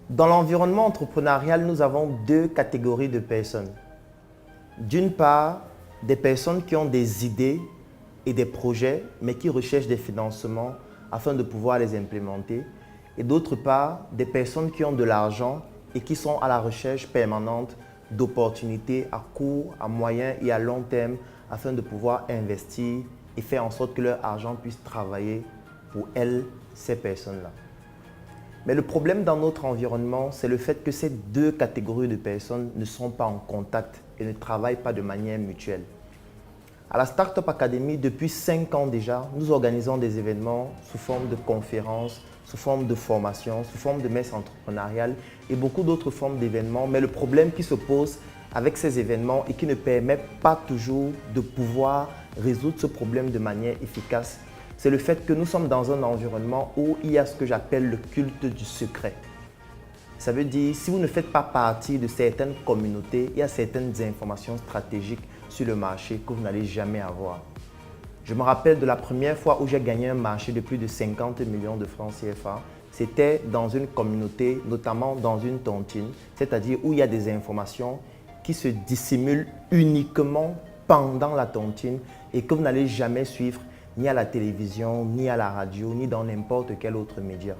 Dans l'environnement entrepreneurial, nous avons deux catégories de personnes. D'une part, des personnes qui ont des idées et des projets, mais qui recherchent des financements afin de pouvoir les implémenter. Et d'autre part, des personnes qui ont de l'argent et qui sont à la recherche permanente d'opportunités à court, à moyen et à long terme afin de pouvoir investir et faire en sorte que leur argent puisse travailler pour elles, ces personnes-là. Mais le problème dans notre environnement, c'est le fait que ces deux catégories de personnes ne sont pas en contact et ne travaillent pas de manière mutuelle. À la Startup Academy, depuis 5 ans déjà, nous organisons des événements sous forme de conférences, sous forme de formations, sous forme de messes entrepreneuriales et beaucoup d'autres formes d'événements. Mais le problème qui se pose avec ces événements et qui ne permet pas toujours de pouvoir résoudre ce problème de manière efficace, c'est le fait que nous sommes dans un environnement où il y a ce que j'appelle le culte du secret. Ça veut dire, si vous ne faites pas partie de certaines communautés, il y a certaines informations stratégiques sur le marché que vous n'allez jamais avoir. Je me rappelle de la première fois où j'ai gagné un marché de plus de 50 millions de francs CFA. C'était dans une communauté, notamment dans une tontine, c'est-à-dire où il y a des informations qui se dissimulent uniquement pendant la tontine et que vous n'allez jamais suivre ni à la télévision, ni à la radio, ni dans n'importe quel autre média.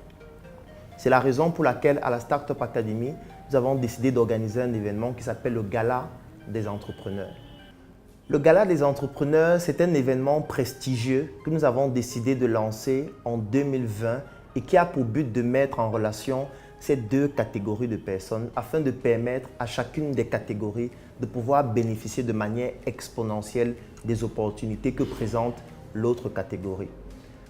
C'est la raison pour laquelle à la Startup Academy, nous avons décidé d'organiser un événement qui s'appelle le Gala des entrepreneurs. Le Gala des entrepreneurs, c'est un événement prestigieux que nous avons décidé de lancer en 2020 et qui a pour but de mettre en relation ces deux catégories de personnes afin de permettre à chacune des catégories de pouvoir bénéficier de manière exponentielle des opportunités que présente l'autre catégorie.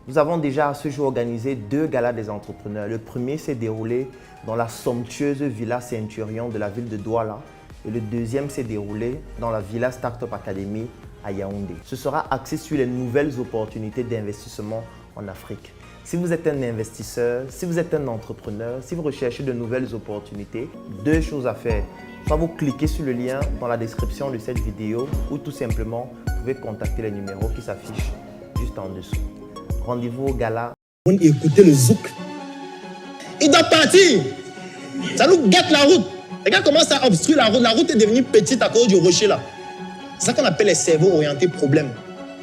Nous avons déjà à ce jour organisé 2 galas des entrepreneurs. Le premier s'est déroulé dans la somptueuse Villa Centurion de la ville de Douala et le deuxième s'est déroulé dans la Villa Startup Academy à Yaoundé. Ce sera axé sur les nouvelles opportunités d'investissement en Afrique. Si vous êtes un investisseur, si vous êtes un entrepreneur, si vous recherchez de nouvelles opportunités, 2 choses à faire. Soit vous cliquez sur le lien dans la description de cette vidéo ou tout simplement, vous pouvez contacter les numéros qui s'affichent juste en dessous. Rendez-vous au gala. On écoutait le zouk. Il doit partir. Ça nous gâte la route. Les gars commencent à obstruer la route. La route est devenue petite à cause du rocher là. C'est ça qu'on appelle les cerveaux orientés problème.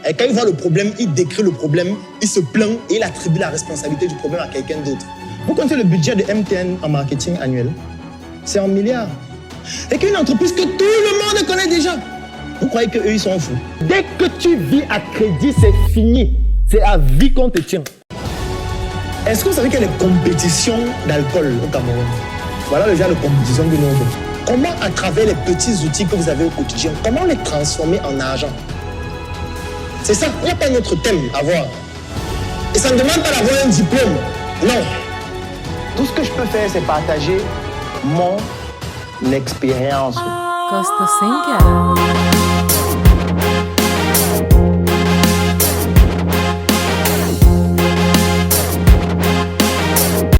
Et quand il voit le problème, il décrit le problème, il se plaint et il attribue la responsabilité du problème à quelqu'un d'autre. Vous comptez le budget de MTN en marketing annuel? C'est en milliards. Et qu'une entreprise que tout le monde connaît déjà. Vous croyez qu'eux, ils sont fous? Dès que tu vis à crédit, c'est fini. C'est à vie qu'on te tient. Est-ce que vous savez qu'il y a des compétitions d'alcool au Cameroun? Voilà le genre de compétition que nous avons. Comment, à travers les petits outils que vous avez au quotidien, comment les transformer en argent? C'est ça, il n'y a pas notre thème à voir. Et ça ne demande pas d'avoir un diplôme. Non. Tout ce que je peux faire, c'est partager mon expérience. Costa sem cara.